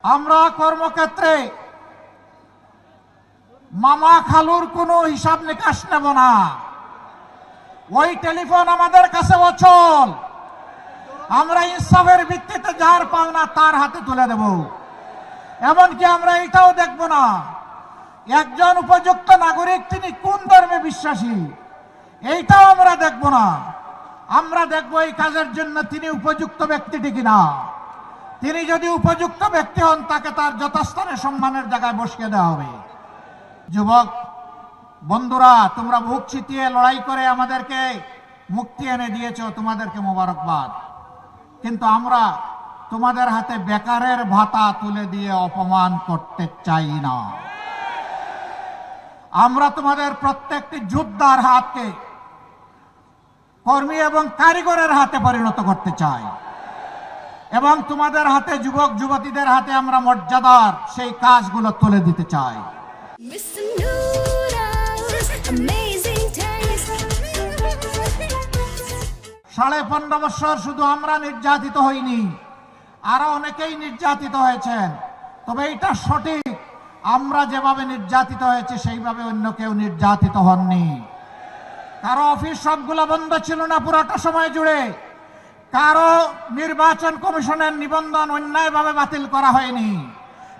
আমরা কর্মক্ষেত্রে মামা খালুর কোনো হিসাব নিকাশ নেব না। ওই টেলিফোন আমাদের কাছে অচল। আমরা ইনসাফের ভিত্তিতে যার পাওনা তার হাতে তুলে দেব। এমনকি আমরা এটাও দেখব না একজন উপযুক্ত নাগরিক তিনি কোন ধর্মে বিশ্বাসী, এইটাও আমরা দেখব না। আমরা দেখব এই কাজের জন্য তিনি উপযুক্ত ব্যক্তিটি কিনা। তিনি যদি উপযুক্ত ব্যক্তি হন তাকে তার যথাস্থানে সম্মানের জায়গায় বসিয়ে দেওয়া হবে। যুবক বন্ধুরা, তোমরা বুক চিতিয়ে লড়াই করে আমাদেরকে মুক্তি এনে দিয়েছো, তোমাদেরকে মোবারকবাদ। কিন্তু আমরা তোমাদের হাতে বেকারের ভাতা তুলে দিয়ে অপমান করতে চাই না। আমরা তোমাদের প্রত্যেকটি যোদ্ধার হাতকে কর্মী এবং কারিগরের হাতে পরিণত করতে চাই এবং তোমাদের হাতে, যুবক যুবতীদের হাতে আমরা মর্যাদার সেই কাজগুলো তুলে দিতে চাই। সাড়ে 15 বছর শুধু আমরা নির্যাতিত হইনি, আরো অনেকেই নির্যাতিত হয়েছেন। তবে এটা সঠিক, আমরা যেভাবে নির্যাতিত হয়েছে সেইভাবে অন্য কেউ নির্যাতিত হননি। কারো অফিস সবগুলো বন্ধ ছিল না পুরোটা সময় জুড়ে। কারো নির্বাচন কমিশনের নিবন্ধন অন্যায়ভাবে বাতিল করা হয়নি।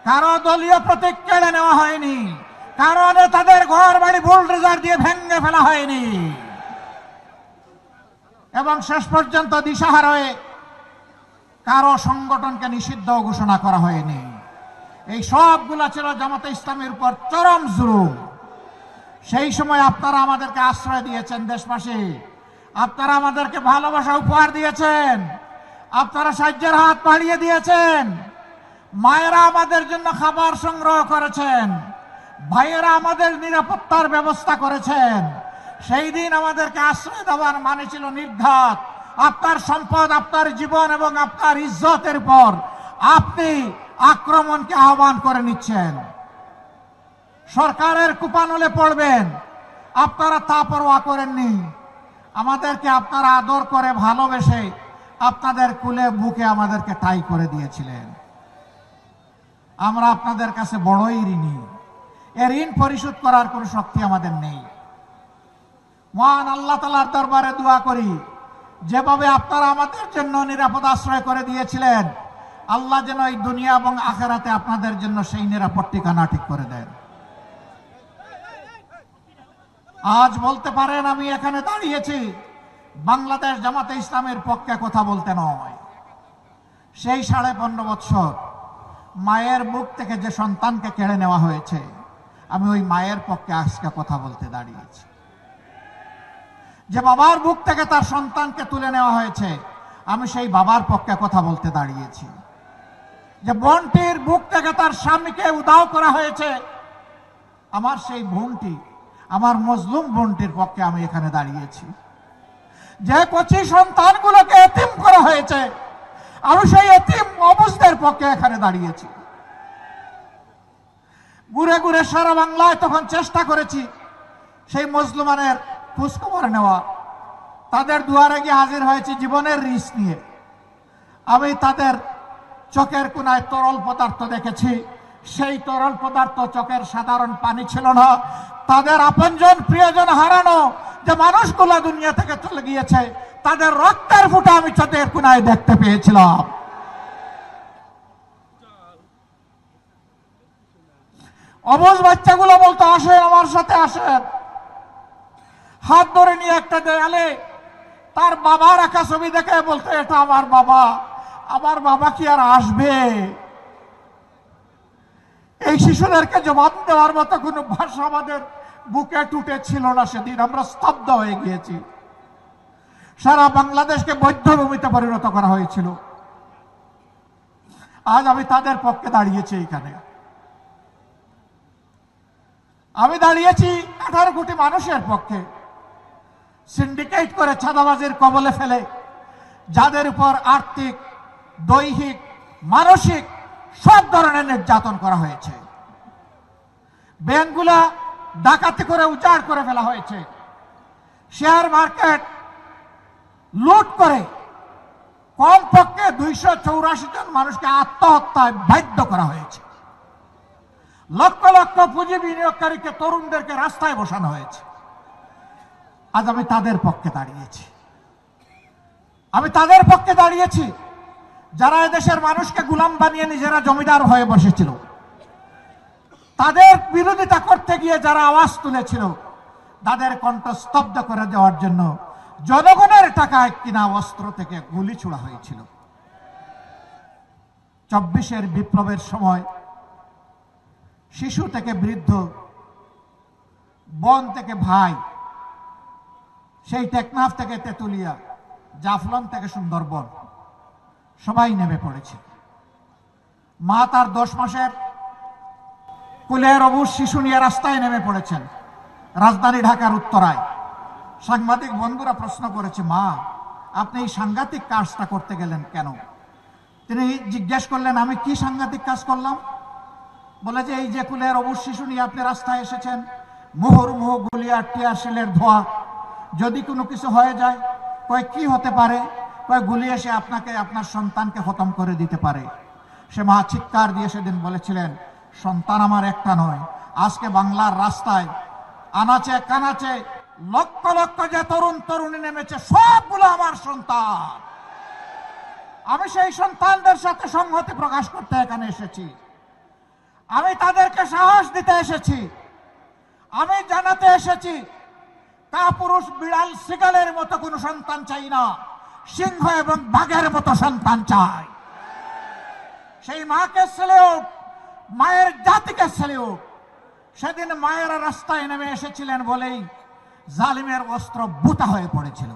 কারো দলীয় প্রতীক কেড়ে নেওয়া হয়নি। কারো নেতাদের ঘর বাড়ি বুলডোজার দিয়ে ভেঙে ফেলা হয়নি। এবং শেষ পর্যন্ত দিশাহারা হয়ে কারো সংগঠনকে নিষিদ্ধ ঘোষণা করা হয়নি। এই সবগুলা ছিল জামাতে ইসলামের উপর চরম জুলুম। সেই সময় আপনারা আমাদেরকে আশ্রয় দিয়েছেন দেশবাসী, আপনারা আমাদেরকে ভালোবাসা উপহার দিয়েছেন, আপনারা সাহায্যের হাত বাড়িয়ে দিয়েছেন। মায়েরা আমাদের জন্য খাবার সংগ্রহ করেছেন, ভাইয়েরা আমাদের নিরাপত্তার ব্যবস্থা করেছেন। সেই দিন আমাদেরকে আশ্রয় দেওয়ার মানে ছিল নির্ঘাত আপনার সম্পদ, আপনার জীবন এবং আপনার ইজ্জতের উপর আপনি আক্রমণকে আহ্বান করে নিচ্ছেন। সরকারের কুপানলে পড়বেন, আপনারা তা পরোয়া করেননি। আমাদেরকে আপনারা আদর করে ভালোবেসে আপনাদের কুলে বুকে আমাদেরকে ঠাঁই করে দিয়েছিলেন। আমরা আপনাদের কাছে বড়ই ঋণী। এ ঋণ পরিশোধ করার কোনো শক্তি আমাদের নেই। মহান আল্লাহ তাআলার দরবারে দোয়া করি, যেভাবে আপনারা আমাদের জন্য নিরাপদ আশ্রয় করে দিয়েছিলেন, আল্লাহ যেন এই দুনিয়া এবং আখিরাতে আপনাদের জন্য সেই নিরাপদ ঠিকানা ঠিক করে দেন। আজ বলতে পারেন আমি এখানে দাঁড়িয়েছি বাংলাদেশ জামাতে ইসলামের পক্ষে কথা বলতে নয়। সেই 15.5 বছর মায়ের বুক থেকে যে সন্তানকে কেড়ে নেওয়া হয়েছে, আমি ওই মায়ের পক্ষে আজকে কথা বলতে দাঁড়িয়েছি। যে বাবার বুক থেকে তার সন্তানকে তুলে নেওয়া হয়েছে, আমি সেই বাবার পক্ষে কথা বলতে দাঁড়িয়েছি। যে বোনটির বুক থেকে তার স্বামীকে উধাও করা হয়েছে, আমার সেই বোনটি, আমার মজলুম বোনটির পক্ষে আমি এখানে দাঁড়িয়েছি। যে কচি সন্তানগুলোকে এতিম করা হয়েছে, আমি সেই এতিম অবুঝদের পক্ষে এখানে দাঁড়িয়েছি। ঘুরে ঘুরে সারা বাংলায় তখন চেষ্টা করেছি সেই মজলুমানের খোঁজখবর নেওয়া। তাদের দুয়ারে গিয়ে হাজির হয়েছি জীবনের রিস্ক নিয়ে। আমি তাদের চোখের কোনায় তরল পদার্থ দেখেছি। সেই তরল পদার্থ চোখের সাধারণ পানি ছিল না। তাদের আপনজন প্রিয়জন হারানো যে মানুষগুলো দুনিয়া থেকে চলে গিয়েছে, তাদের রক্তের ফোঁটা আমি চোখের কোনায় দেখতে পেয়েছিলাম। অবুঝ বাচ্চাগুলো বলতো, আসেন আমার সাথে আসেন। হাত ধরে নিয়ে একটা দেয়ালে তার বাবা রাখা ছবি দেখে বলতো, এটা আমার বাবা। আমার বাবা কি আর আসবে? এই শিশুদেরকে জবাব দেওয়ার মতো কোনো ভাষা আমাদের বুকে টুটে ছিল না। সেদিন আমরা স্তব্ধ হয়ে গিয়েছি। সারা বাংলাদেশকে বধ্যভূমিতে পরিণত করা হয়েছিল। আজ আমি তাদের পক্ষে দাঁড়িয়েছি। এখানে আমি দাঁড়িয়েছি 18 কোটি মানুষের পক্ষে, সিন্ডিকেট করে চাঁদাবাজির কবলে ফেলে যাদের উপর আর্থিক, দৈহিক, মানসিক সব ধরনের নির্যাতন করা হয়েছে। ব্যাংকগুলা ডাকাতি করে উজাড় করে ফেলা হয়েছে। শেয়ার মার্কেট লুট করে কমপক্ষে 284 জন মানুষকে আত্মহত্যায় বাধ্য করা হয়েছে। লক্ষ লক্ষ পুঁজি বিনিয়োগকারীকে, তরুণদেরকে রাস্তায় বসানো হয়েছে। আজ আমি তাদের পক্ষে দাঁড়িয়েছি। আমি তাদের পক্ষে দাঁড়িয়েছি যারা এদেশের মানুষকে গোলাম বানিয়ে নিজেরা জমিদার হয়ে বসেছিল। তাদের বিরোধিতা করতে গিয়ে যারা আওয়াজ তুলেছিল, তাদের কণ্ঠ স্তব্ধ করে দেওয়ার জন্য জনগণের টাকায় কিনা অস্ত্র থেকে গুলি ছোড়া হয়েছিল। 24-এর বিপ্লবের সময় শিশু থেকে বৃদ্ধ, বোন থেকে ভাই, সেই টেকনাফ থেকে তেতুলিয়া, জাফলং থেকে সুন্দরবন, সবাই নেমে পড়েছে। মা তার 10 মাসের কুলের অবুজ শিশু নিয়ে রাস্তায় নেমে পড়েছেন রাজধানী ঢাকার উত্তরায়। সাংবাদিক বন্ধুরা প্রশ্ন করেছে, মা আপনি এই সাংঘাতিক কাজটা করতে গেলেন কেন? তিনি জিজ্ঞেস করলেন, আমি কি সাংঘাতিক কাজ করলাম? বলে যে এই যে কুলের অবুজ শিশু নিয়ে আপনি রাস্তায় এসেছেন, মুহুর্মুহু গুলি আর টিয়ার শেলের ধোঁয়া, যদি কোনো কিছু হয়ে যায়, কয় কি হতে পারে? কয় গুলি এসে আপনাকে, আপনার সন্তানকে খতম করে দিতে পারে। সে মা চিৎকার দিয়ে সেদিন বলেছিলেন, সন্তান আমার একটা নয়, আজকে বাংলার রাস্তায় আনাচে কানাচে লক্ষ লক্ষ যে তরুণ তরুণী নেমেছে, সবগুলো আমার সন্তান। আমি সেই সন্তানদের সাথে সংহতি প্রকাশ করতে এখানে এসেছি। আমি তাদেরকে সাহস দিতে এসেছি। আমি জানাতে এসেছি, কাপুরুষ বিড়াল শিকালের মতো কোন সন্তান চাই না, সিংহ এবং বাঘের মতো সন্তান চাই। সেই মাকে সেলিউট, মায়ের জাতিকে সেলিউট। সেদিন মায়েরা রাস্তায় নেমে এসেছিলেন বলেই জালিমের অস্ত্র বুতা হয়ে পড়েছিল।